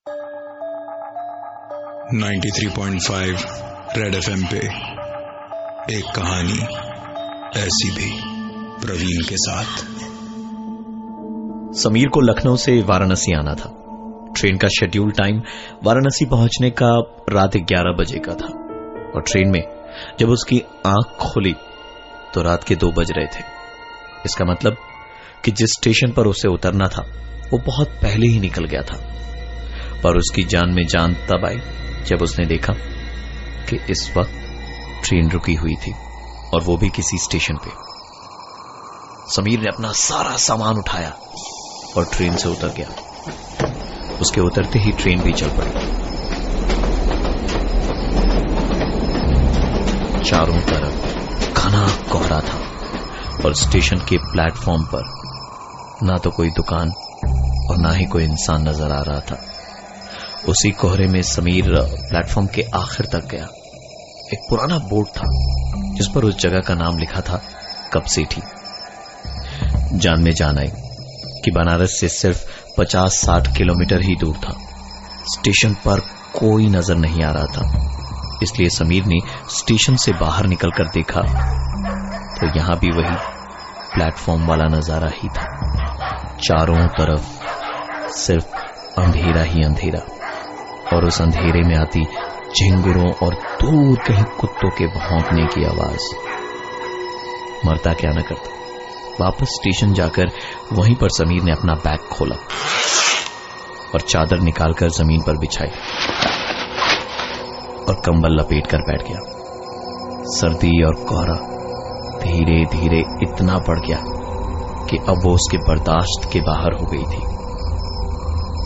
93.5 red FM पे एक कहानी ऐसी भी, प्रवीण के साथ। समीर को लखनऊ से वाराणसी आना था। ट्रेन का शेड्यूल टाइम वाराणसी पहुंचने का रात 11 बजे का था और ट्रेन में जब उसकी आंख खोली तो रात के 2 बज रहे थे। इसका मतलब कि जिस स्टेशन पर उसे उतरना था वो बहुत पहले ही निकल गया था। पर उसकी जान में जान तब आई जब उसने देखा कि इस वक्त ट्रेन रुकी हुई थी और वो भी किसी स्टेशन पे। समीर ने अपना सारा सामान उठाया और ट्रेन से उतर गया। उसके उतरते ही ट्रेन भी चल पड़ी। चारों तरफ घना कोहरा था और स्टेशन के प्लेटफॉर्म पर ना तो कोई दुकान और ना ही कोई इंसान नजर आ रहा था। उसी कोहरे में समीर प्लेटफॉर्म के आखिर तक गया। एक पुराना बोर्ड था जिस पर उस जगह का नाम लिखा था कपसेठी। जान में जान आई कि बनारस से सिर्फ 50-60 किलोमीटर ही दूर था। स्टेशन पर कोई नजर नहीं आ रहा था, इसलिए समीर ने स्टेशन से बाहर निकलकर देखा तो यहां भी वही प्लेटफॉर्म वाला नजारा ही था। चारों तरफ सिर्फ अंधेरा ही अंधेरा और उस अंधेरे में आती झिंगुरों और दूर कहीं कुत्तों के भौंकने की आवाज। मरता क्या न करता। वापस स्टेशन जाकर वहीं पर समीर ने अपना बैग खोला और चादर निकालकर जमीन पर बिछाई और कंबल लपेट कर बैठ गया। सर्दी और कोहरा धीरे धीरे इतना बढ़ गया कि अब वो उसके बर्दाश्त के बाहर हो गई थी।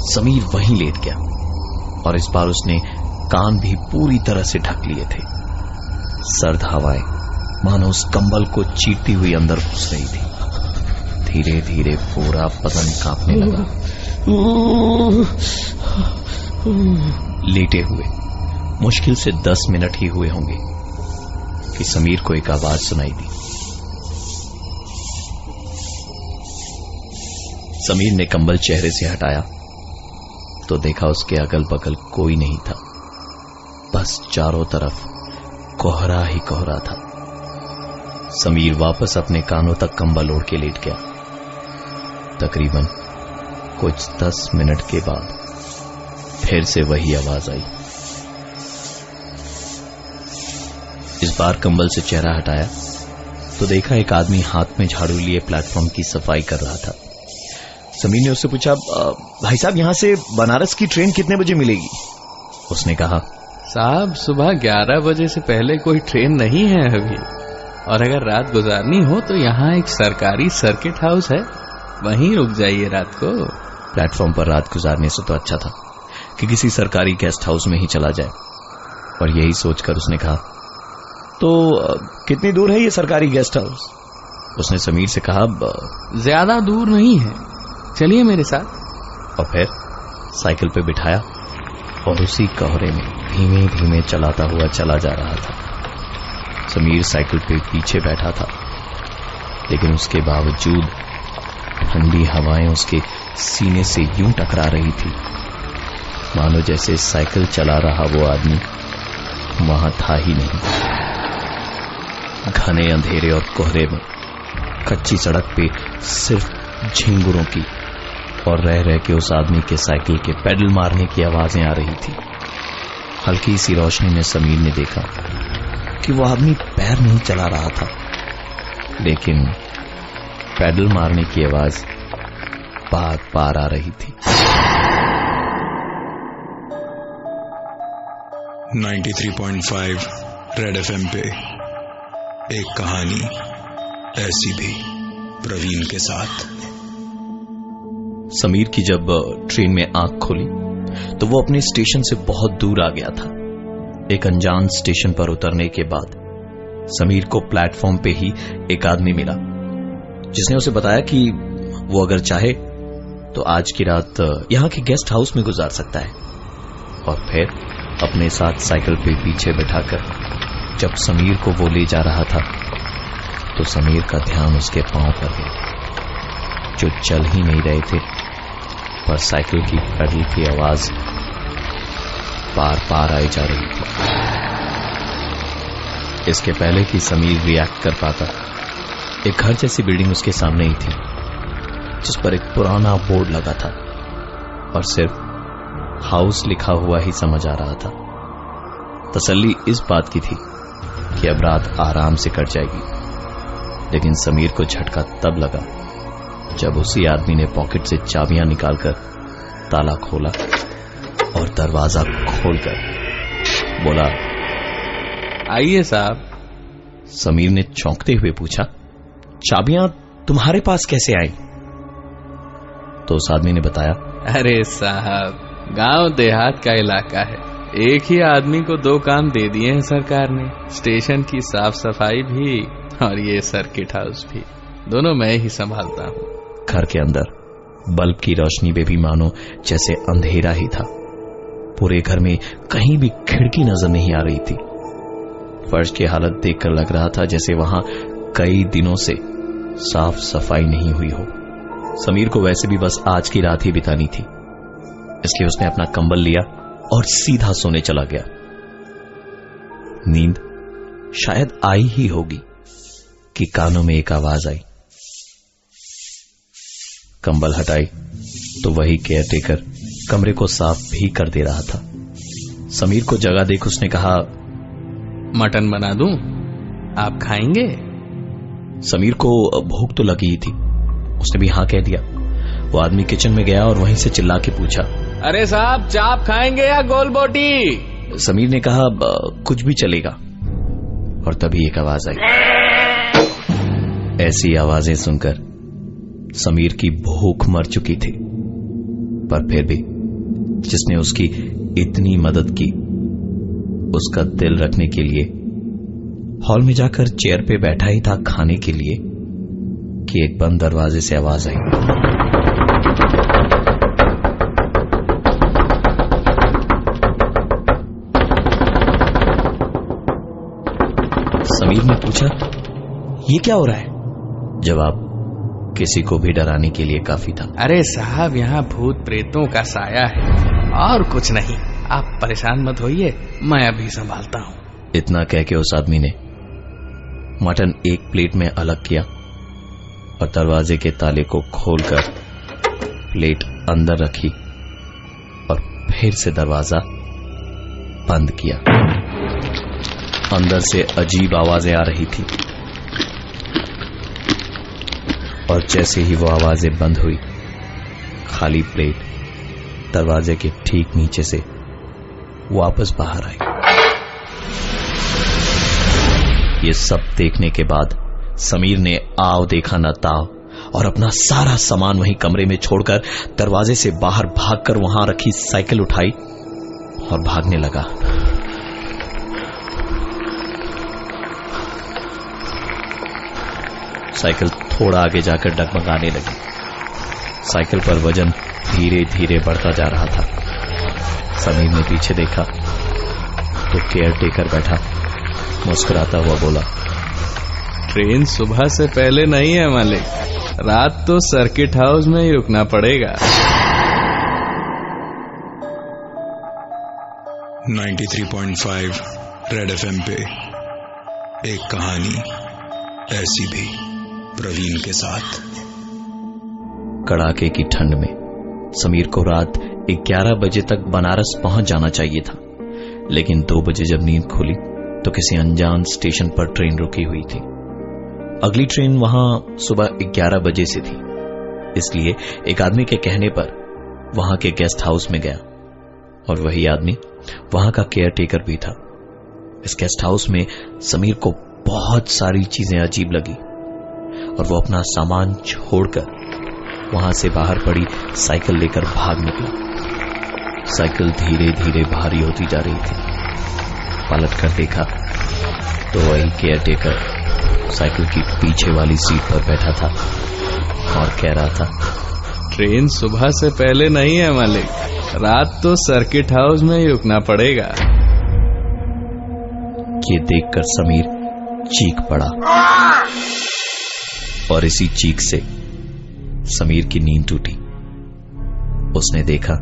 समीर वहीं लेट गया और इस बार उसने कान भी पूरी तरह से ढक लिए थे। सर्द हवाएं मानो उस कंबल को चीरती हुई अंदर घुस रही थी। धीरे धीरे पूरा बदन कांपने लगा। लेटे हुए मुश्किल से 10 मिनट ही हुए होंगे कि समीर को एक आवाज सुनाई दी। समीर ने कंबल चेहरे से हटाया तो देखा उसके अगल बगल कोई नहीं था। बस चारों तरफ कोहरा ही कोहरा था। समीर वापस अपने कानों तक कंबल ओढ़ के लेट गया। तकरीबन कुछ 10 मिनट के बाद फिर से वही आवाज आई। इस बार कंबल से चेहरा हटाया तो देखा एक आदमी हाथ में झाड़ू लिए प्लेटफॉर्म की सफाई कर रहा था। समीर ने उससे पूछा, भाई साहब यहां से बनारस की ट्रेन कितने बजे मिलेगी? उसने कहा, साहब सुबह 11 बजे से पहले कोई ट्रेन नहीं है अभी, और अगर रात गुजारनी हो तो यहाँ एक सरकारी सर्किट हाउस है, वहीं रुक जाइए रात को। प्लेटफॉर्म पर रात गुजारने से तो अच्छा था कि किसी सरकारी गेस्ट हाउस में ही चला जाए। और यही सोचकर उसने कहा, तो कितनी दूर है ये सरकारी गेस्ट हाउस? उसने समीर से कहा, ज्यादा दूर नहीं है, चलिए मेरे साथ। और फिर साइकिल पे बिठाया और उसी कोहरे में धीमे धीमे चलाता हुआ चला जा रहा था। समीर साइकिल पे पीछे बैठा था, लेकिन उसके बावजूद ठंडी हवाएं उसके सीने से यूं टकरा रही थी मानो जैसे साइकिल चला रहा वो आदमी वहां था ही नहीं। घने अंधेरे और कोहरे में कच्ची सड़क पे सिर्फ झिंगुरों की और रह रह के उस आदमी के साइकिल के पेडल मारने की आवाजें आ रही थी। हल्की सी रोशनी में समीर ने देखा कि वो आदमी पैर नहीं चला रहा था, लेकिन पेडल मारने की आवाज बार बार आ रही थी। 93.5 रेड एफएम पे एक कहानी ऐसी भी, प्रवीण के साथ। समीर की जब ट्रेन में आंख खोली तो वो अपने स्टेशन से बहुत दूर आ गया था। एक अनजान स्टेशन पर उतरने के बाद समीर को प्लेटफॉर्म पे ही एक आदमी मिला जिसने उसे बताया कि वो अगर चाहे तो आज की रात यहां के गेस्ट हाउस में गुजार सकता है। और फिर अपने साथ साइकिल पे पीछे बैठाकर जब समीर को वो ले जा रहा था तो समीर का ध्यान उसके पांव पर गया जो चल ही नहीं रहे थे, पर साइकिल की पेडल की आवाज पार पार आई जा रही थी। इसके पहले कि समीर रिएक्ट कर पाता, एक घर जैसी बिल्डिंग उसके सामने ही थी, जिस पर एक पुराना बोर्ड लगा था और सिर्फ हाउस लिखा हुआ ही समझ आ रहा था। तसल्ली इस बात की थी कि अब रात आराम से कट जाएगी, लेकिन समीर को झटका तब लगा जब उसी आदमी ने पॉकेट से चाबियां निकालकर ताला खोला और दरवाजा खोलकर बोला, आइए साहब। समीर ने चौंकते हुए पूछा, चाबियां तुम्हारे पास कैसे आई? तो उस आदमी ने बताया, अरे साहब, गांव देहात का इलाका है, एक ही आदमी को 2 काम दे दिए हैं सरकार ने, स्टेशन की साफ सफाई भी और ये सर्किट हाउस भी, दोनों मैं ही संभालता हूँ। घर के अंदर बल्ब की रोशनी में भी मानो जैसे अंधेरा ही था। पूरे घर में कहीं भी खिड़की नजर नहीं आ रही थी। फर्श की हालत देखकर लग रहा था जैसे वहां कई दिनों से साफ सफाई नहीं हुई हो। समीर को वैसे भी बस आज की रात ही बितानी थी, इसलिए उसने अपना कंबल लिया और सीधा सोने चला गया। नींद शायद आई ही होगी कि कानों में एक आवाज आई। कंबल हटाई तो वही केयरटेकर कमरे को साफ भी कर दे रहा था। समीर को जगह देख उसने कहा, मटन बना दूं, आप खाएंगे? समीर को भूख तो लगी ही थी, उसने भी हां कह दिया। वो आदमी किचन में गया और वहीं से चिल्ला के पूछा, अरे साहब, चाप खाएंगे या गोल बोटी? समीर ने कहा, कुछ भी चलेगा। और तभी एक आवाज आई। ऐसी आवाजें सुनकर समीर की भूख मर चुकी थी, पर फिर भी जिसने उसकी इतनी मदद की, उसका दिल रखने के लिए हॉल में जाकर चेयर पे बैठा ही था खाने के लिए कि एक बंद दरवाजे से आवाज आई। समीर ने पूछा, ये क्या हो रहा है? जवाब किसी को भी डराने के लिए काफी था। अरे साहब, यहाँ भूत प्रेतों का साया है और कुछ नहीं, आप परेशान मत होइए, मैं अभी संभालता हूँ। इतना कह के उस आदमी ने मटन एक प्लेट में अलग किया और दरवाजे के ताले को खोलकर प्लेट अंदर रखी और फिर से दरवाजा बंद किया। अंदर से अजीब आवाजें आ रही थी और जैसे ही वो आवाजें बंद हुई, खाली प्लेट दरवाजे के ठीक नीचे से वापस बाहर आई। ये सब देखने के बाद समीर ने आव देखा न ताव और अपना सारा सामान वहीं कमरे में छोड़कर दरवाजे से बाहर भागकर वहां रखी साइकिल उठाई और भागने लगा। साइकिल थोड़ा आगे जाकर डगमगाने लगी। साइकिल पर वजन धीरे धीरे बढ़ता जा रहा था। समीर ने पीछे देखा तो केयरटेकर बैठा मुस्कुराता हुआ बोला, ट्रेन सुबह से पहले नहीं है मालिक, रात तो सर्किट हाउस में ही रुकना पड़ेगा। 93.5 रेड एफएम पे एक कहानी ऐसी भी, प्रवीण के साथ। कड़ाके की ठंड में समीर को रात 11 बजे तक बनारस पहुंच जाना चाहिए था, लेकिन 2 बजे जब नींद खुली तो किसी अनजान स्टेशन पर ट्रेन रुकी हुई थी। अगली ट्रेन वहां सुबह 11 बजे से थी, इसलिए एक आदमी के कहने पर वहां के गेस्ट हाउस में गया और वही आदमी वहां का केयरटेकर भी था। इस गेस्ट हाउस में समीर को बहुत सारी चीजें अजीब लगी और वो अपना सामान छोड़कर वहां से बाहर पड़ी साइकिल लेकर भाग निकला। साइकिल धीरे धीरे भारी होती जा रही थी। पलट कर देखा तो वही केयरटेकर साइकिल की पीछे वाली सीट पर बैठा था और कह रहा था, ट्रेन सुबह से पहले नहीं है मालिक, रात तो सर्किट हाउस में ही रुकना पड़ेगा। ये देखकर समीर चीख पड़ा और इसी चीख से समीर की नींद टूटी। उसने देखा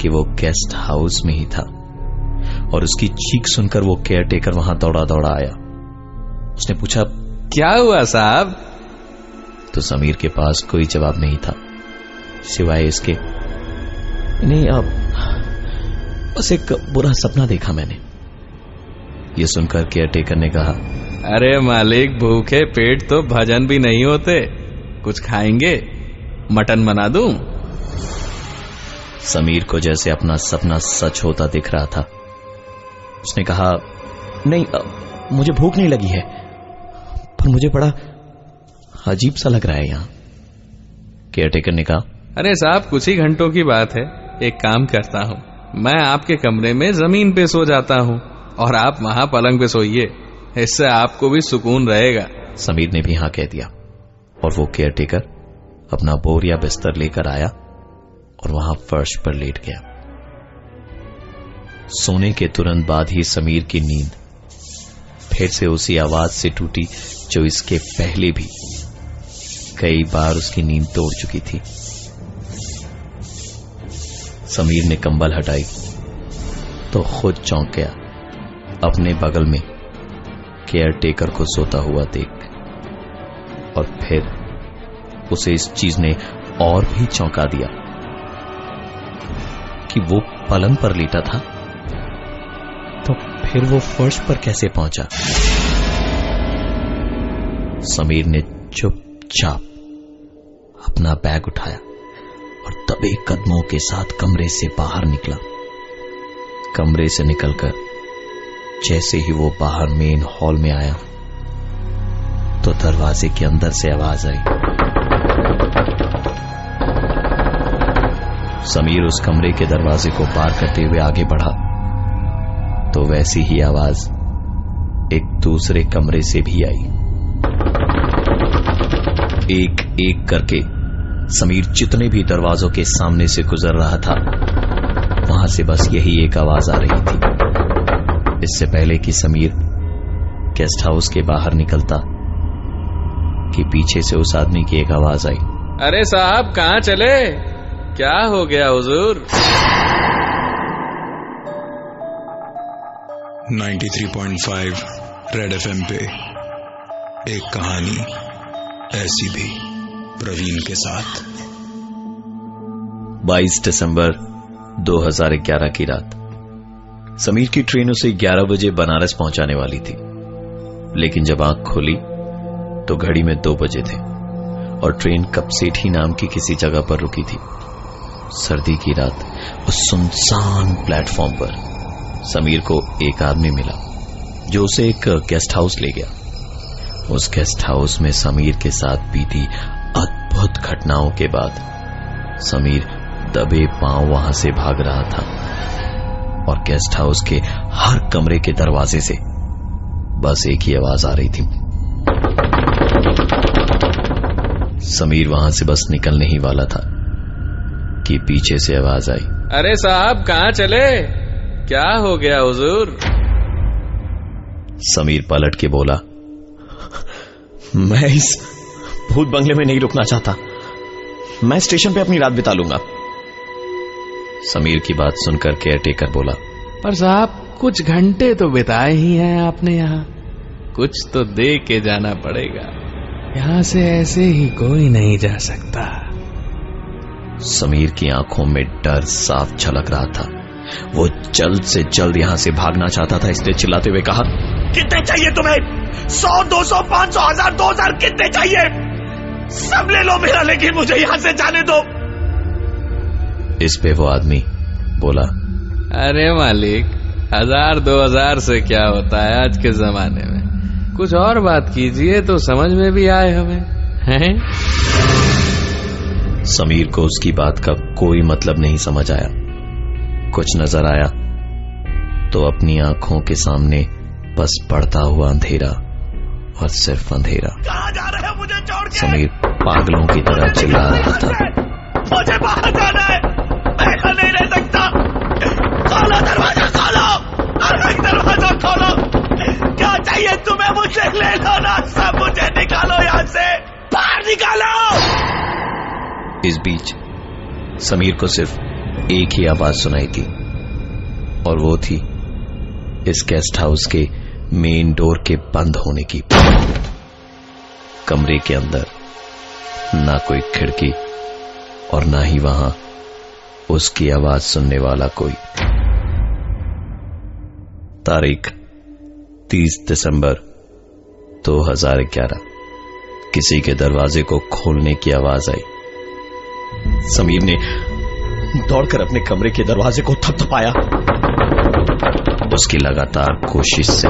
कि वो गेस्ट हाउस में ही था और उसकी चीख सुनकर वो केयरटेकर वहां दौड़ा दौड़ा आया। उसने पूछा, क्या हुआ साहब? तो समीर के पास कोई जवाब नहीं था सिवाय इसके, नहीं अब बस एक बुरा सपना देखा मैंने। ये सुनकर केयरटेकर ने कहा, अरे मालिक, भूखे पेट तो भजन भी नहीं होते, कुछ खाएंगे? मटन बना दूं? समीर को जैसे अपना सपना सच होता दिख रहा था। उसने कहा, नहीं मुझे भूख नहीं लगी है, पर मुझे बड़ा अजीब सा लग रहा है यहां। केयरटेकर ने कहा, अरे साहब, कुछ ही घंटों की बात है। एक काम करता हूं, मैं आपके कमरे में जमीन पे सो जाता हूं और आप वहां पलंग पे सोइए, इससे आपको भी सुकून रहेगा। समीर ने भी हां कह दिया और वो केयरटेकर अपना बोरिया बिस्तर लेकर आया और वहां फर्श पर लेट गया। सोने के तुरंत बाद ही समीर की नींद फिर से उसी आवाज से टूटी जो इसके पहले भी कई बार उसकी नींद तोड़ चुकी थी। समीर ने कंबल हटाई तो खुद चौंक गया अपने बगल में केयरटेकर को सोता हुआ देख, और फिर उसे इस चीज ने और भी चौंका दिया कि वो पलंग पर लेटा था, तो फिर वो फर्श पर कैसे पहुंचा। समीर ने चुपचाप अपना बैग उठाया और दबे कदमों के साथ कमरे से बाहर निकला। कमरे से निकलकर जैसे ही वो बाहर मेन हॉल में आया तो दरवाजे के अंदर से आवाज आई। समीर उस कमरे के दरवाजे को पार करते हुए आगे बढ़ा तो वैसी ही आवाज एक दूसरे कमरे से भी आई। एक एक करके समीर जितने भी दरवाजों के सामने से गुजर रहा था वहां से बस यही एक आवाज आ रही थी। इससे पहले कि समीर गेस्ट हाउस के बाहर निकलता कि पीछे से उस आदमी की एक आवाज आई, अरे साहब, कहां चले? क्या हो गया हुजूर? 93.5 रेड एफएम पे एक कहानी ऐसी भी, प्रवीण के साथ। 22 दिसंबर 2011 की रात समीर की ट्रेन उसे 11 बजे बनारस पहुंचाने वाली थी, लेकिन जब आंख खोली तो घड़ी में 2 बजे थे और ट्रेन कपसेठी नाम की किसी जगह पर रुकी थी। सर्दी की रात उस सुनसान प्लेटफॉर्म पर समीर को एक आदमी मिला जो उसे एक गेस्ट हाउस ले गया। उस गेस्ट हाउस में समीर के साथ बीती अद्भुत घटनाओं के बाद समीर दबे पांव वहां से भाग रहा था और गेस्ट हाउस के हर कमरे के दरवाजे से बस एक ही आवाज आ रही थी। समीर वहां से बस निकलने ही वाला था कि पीछे से आवाज आई, अरे साहब, कहां चले? क्या हो गया हुजूर? समीर पलट के बोला, मैं इस भूत बंगले में नहीं रुकना चाहता, मैं स्टेशन पे अपनी रात बिता लूंगा। समीर की बात सुनकर केयरटेकर बोला, पर साहब, कुछ घंटे तो बिताए ही हैं आपने यहाँ, कुछ तो दे के जाना पड़ेगा, यहाँ से ऐसे ही कोई नहीं जा सकता। समीर की आंखों में डर साफ झलक रहा था। वो जल्द से जल्द यहां से भागना चाहता था, इसलिए चिल्लाते हुए कहा, कितने चाहिए तुम्हें? 100, 200, 500, 1000, 2000 कितने चाहिए? सब ले लो मेरा, लेकिन मुझे यहां से जाने दो। इस पे वो आदमी बोला, अरे मालिक, 1000, 2000 से क्या होता है आज के जमाने में, कुछ और बात कीजिए तो समझ में भी आए हमें, हैं? समीर को उसकी बात का कोई मतलब नहीं समझ आया। कुछ नजर आया तो अपनी आंखों के सामने बस बढ़ता हुआ अंधेरा और सिर्फ अंधेरा। कहां जा रहे हो मुझे छोड़ के? समीर पागलों की तरह चिल्ला रहा था, मुझे बाहर जाना है, मैं यहां नहीं रह सकता, खोलो दरवाजा, खोलो, अरे दरवाजा खोलो, क्या चाहिए तुम्हें मुझे ले लो ना, सब मुझे निकालो यहां से, बाहर निकालो। इस बीच समीर को सिर्फ एक ही आवाज सुनाई थी और वो थी इस गेस्ट हाउस के मेन डोर के बंद होने की। कमरे के अंदर ना कोई खिड़की और ना ही वहां उसकी आवाज सुनने वाला कोई। तारीख 30 दिसंबर 2011। किसी के दरवाजे को खोलने की आवाज आई। समीर ने दौड़कर अपने कमरे के दरवाजे को थपथपाया। उसकी लगातार कोशिश से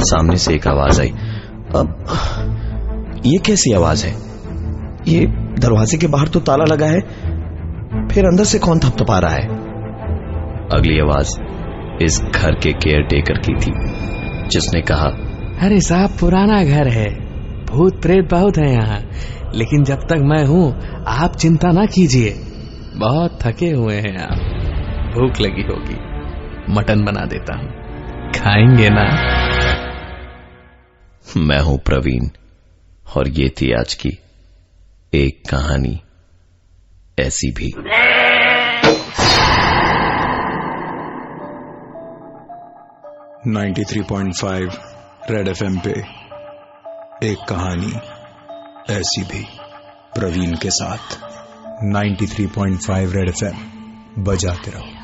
सामने से एक आवाज आई। अब ये कैसी आवाज है? ये दरवाजे के बाहर तो ताला लगा है, फिर अंदर से कौन थपथपा रहा है? अगली आवाज इस घर के केयर टेकर की थी, जिसने कहा, अरे साहब, पुराना घर है, भूत प्रेत बहुत है यहाँ, लेकिन जब तक मैं हूँ आप चिंता ना कीजिए। बहुत थके हुए हैं आप, भूख लगी होगी, मटन बना देता हूँ, खाएंगे ना? मैं हूं प्रवीण और ये थी आज की एक कहानी ऐसी भी। 93.5 रेड एफएम पे एक कहानी ऐसी भी, प्रवीण के साथ। 93.5 रेड एफएम बजाते रहो।